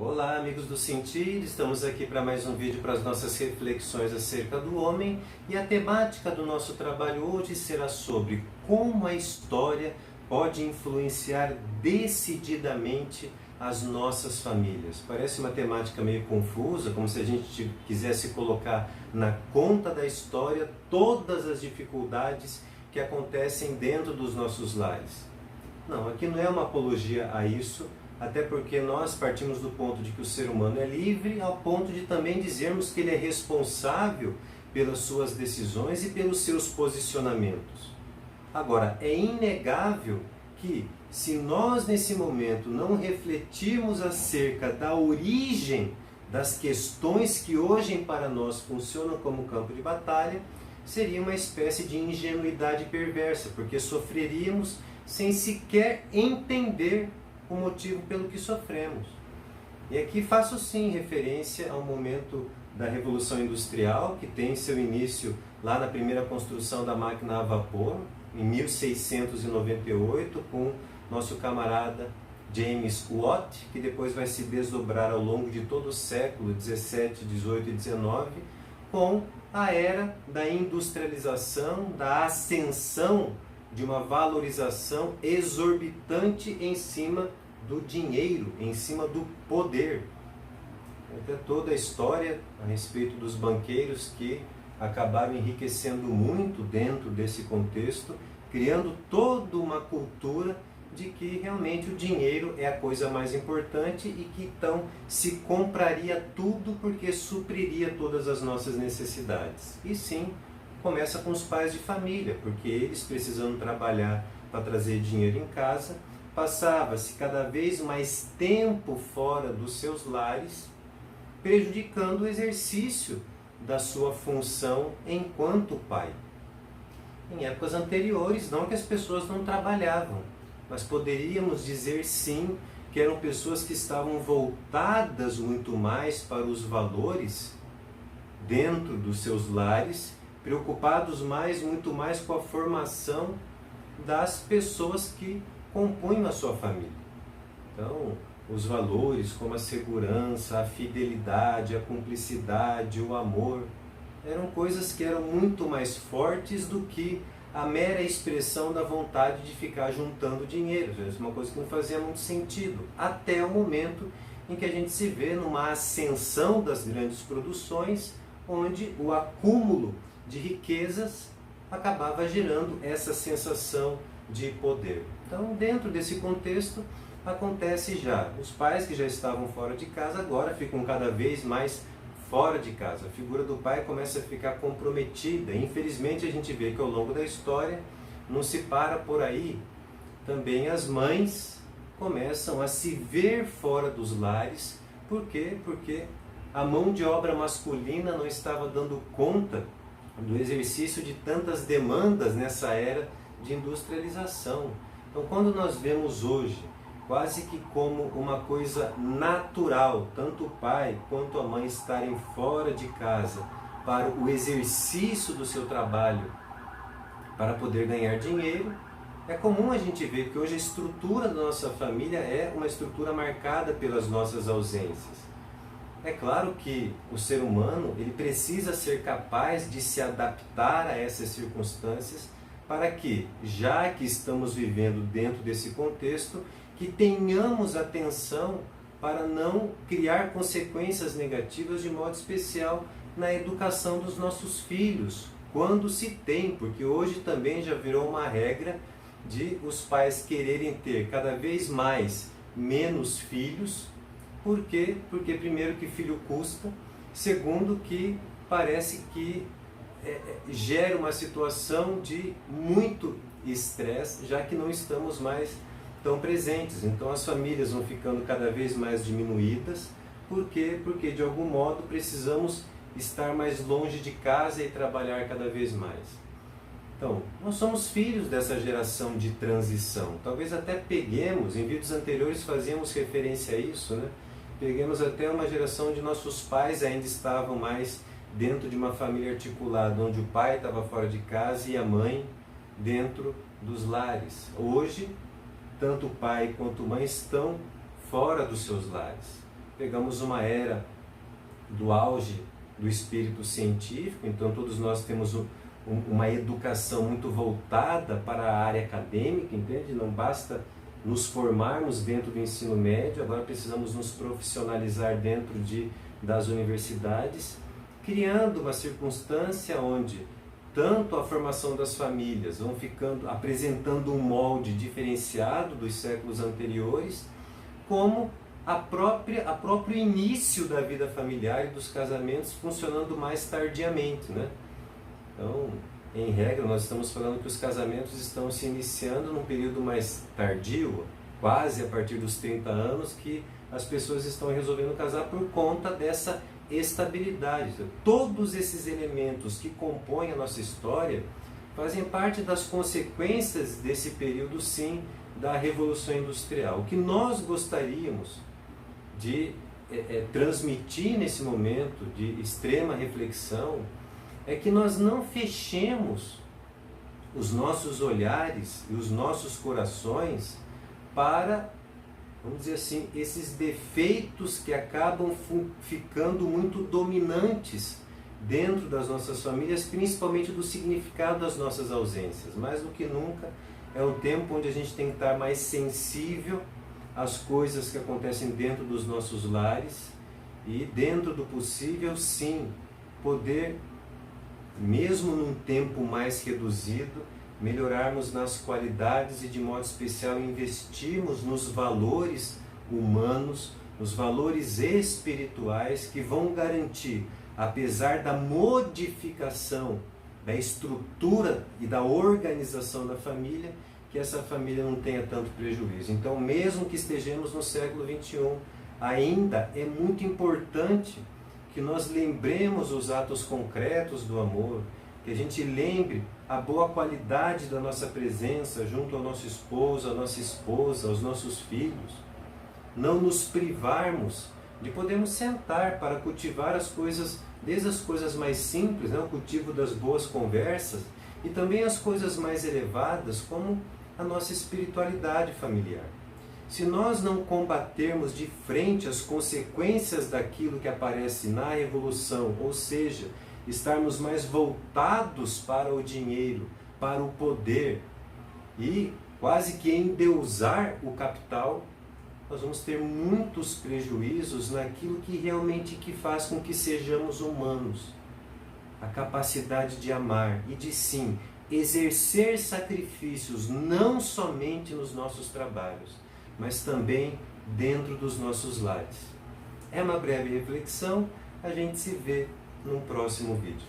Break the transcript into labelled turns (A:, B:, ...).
A: Olá, amigos do Sentir, estamos aqui para mais um vídeo para as nossas reflexões acerca do homem, e a temática do nosso trabalho hoje será sobre como a história pode influenciar decididamente as nossas famílias. Parece uma temática meio confusa, como se a gente quisesse colocar na conta da história todas as dificuldades que acontecem dentro dos nossos lares. Não, aqui não é uma apologia a isso, até porque nós partimos do ponto de que o ser humano é livre, ao ponto de também dizermos que ele é responsável pelas suas decisões e pelos seus posicionamentos. Agora, é inegável que, se nós nesse momento não refletirmos acerca da origem das questões que hoje para nós funcionam como campo de batalha, seria uma espécie de ingenuidade perversa, porque sofreríamos sem sequer entender o motivo pelo que sofremos. E aqui faço sim referência ao momento da Revolução Industrial, que tem seu início lá na primeira construção da máquina a vapor, em 1698, com nosso camarada James Watt, que depois vai se desdobrar ao longo de todo o século 17, 18 e 19, com a era da industrialização, da ascensão de uma valorização exorbitante em cima do dinheiro, em cima do poder. Até toda a história a respeito dos banqueiros que acabaram enriquecendo muito dentro desse contexto, criando toda uma cultura de que realmente o dinheiro é a coisa mais importante e que então se compraria tudo porque supriria todas as nossas necessidades. E sim, começa com os pais de família, porque eles precisando trabalhar para trazer dinheiro em casa, passava-se cada vez mais tempo fora dos seus lares, prejudicando o exercício da sua função enquanto pai. Em épocas anteriores, não que as pessoas não trabalhavam, mas poderíamos dizer sim que eram pessoas que estavam voltadas muito mais para os valores dentro dos seus lares, preocupados muito mais com a formação das pessoas que compunham a sua família. Então, os valores como a segurança, a fidelidade, a cumplicidade, o amor, eram coisas que eram muito mais fortes do que a mera expressão da vontade de ficar juntando dinheiro. Isso é uma coisa que não fazia muito sentido, até o momento em que a gente se vê numa ascensão das grandes produções, onde o acúmulo de riquezas acabava gerando essa sensação de poder. Então, dentro desse contexto, acontece já. Os pais que já estavam fora de casa agora ficam cada vez mais fora de casa. A figura do pai começa a ficar comprometida. Infelizmente, a gente vê que ao longo da história não se para por aí. Também as mães começam a se ver fora dos lares. Por quê? Porque a mão de obra masculina não estava dando conta do exercício de tantas demandas nessa era de industrialização. Então, quando nós vemos hoje, quase que como uma coisa natural, tanto o pai quanto a mãe estarem fora de casa para o exercício do seu trabalho, para poder ganhar dinheiro, é comum a gente ver que hoje a estrutura da nossa família é uma estrutura marcada pelas nossas ausências. É claro que o ser humano ele precisa ser capaz de se adaptar a essas circunstâncias para que, já que estamos vivendo dentro desse contexto, que tenhamos atenção para não criar consequências negativas, de modo especial na educação dos nossos filhos, quando se tem, porque hoje também já virou uma regra de os pais quererem ter cada vez mais menos filhos. Por quê? Porque primeiro que filho custa, segundo que parece que gera uma situação de muito estresse, já que não estamos mais tão presentes. Então as famílias vão ficando cada vez mais diminuídas. Por quê? Porque de algum modo precisamos estar mais longe de casa e trabalhar cada vez mais. Então, nós somos filhos dessa geração de transição. Talvez até peguemos, em vídeos anteriores fazíamos referência a isso, né? Peguemos até uma geração onde nossos pais ainda estavam mais dentro de uma família articulada, onde o pai estava fora de casa e a mãe dentro dos lares. Hoje, tanto o pai quanto a mãe estão fora dos seus lares. pegamos uma era do auge do espírito científico, então todos nós temos uma educação muito voltada para a área acadêmica, entende? Não basta nos formarmos dentro do ensino médio, agora precisamos nos profissionalizar dentro das universidades, criando uma circunstância onde tanto a formação das famílias vão apresentando um molde diferenciado dos séculos anteriores, como a próprio início da vida familiar e dos casamentos funcionando mais tardiamente, né? Então, em regra, nós estamos falando que os casamentos estão se iniciando num período mais tardio, quase a partir dos 30 anos, que as pessoas estão resolvendo casar por conta dessa estabilidade. Todos esses elementos que compõem a nossa história fazem parte das consequências desse período, sim, da Revolução Industrial. O que nós gostaríamos de transmitir nesse momento de extrema reflexão é que nós não fechemos os nossos olhares e os nossos corações para, vamos dizer assim, esses defeitos que acabam ficando muito dominantes dentro das nossas famílias, principalmente do significado das nossas ausências. Mais do que nunca, é um tempo onde a gente tem que estar mais sensível às coisas que acontecem dentro dos nossos lares e, dentro do possível, sim, poder, mesmo num tempo mais reduzido, melhorarmos nas qualidades e, de modo especial, investirmos nos valores humanos, nos valores espirituais que vão garantir, apesar da modificação da estrutura e da organização da família, que essa família não tenha tanto prejuízo. Então, mesmo que estejamos no século XXI, ainda é muito importante que nós lembremos os atos concretos do amor, que a gente lembre a boa qualidade da nossa presença junto ao nosso esposo, à nossa esposa, aos nossos filhos. Não nos privarmos de podermos sentar para cultivar as coisas, desde as coisas mais simples, né, o cultivo das boas conversas, e também as coisas mais elevadas, como a nossa espiritualidade familiar. Se nós não combatermos de frente as consequências daquilo que aparece na Revolução, ou seja, estarmos mais voltados para o dinheiro, para o poder e quase que endeusar o capital, nós vamos ter muitos prejuízos naquilo que realmente faz com que sejamos humanos. A capacidade de amar e de, sim, exercer sacrifícios não somente nos nossos trabalhos, mas também dentro dos nossos lares. É uma breve reflexão, a gente se vê num próximo vídeo.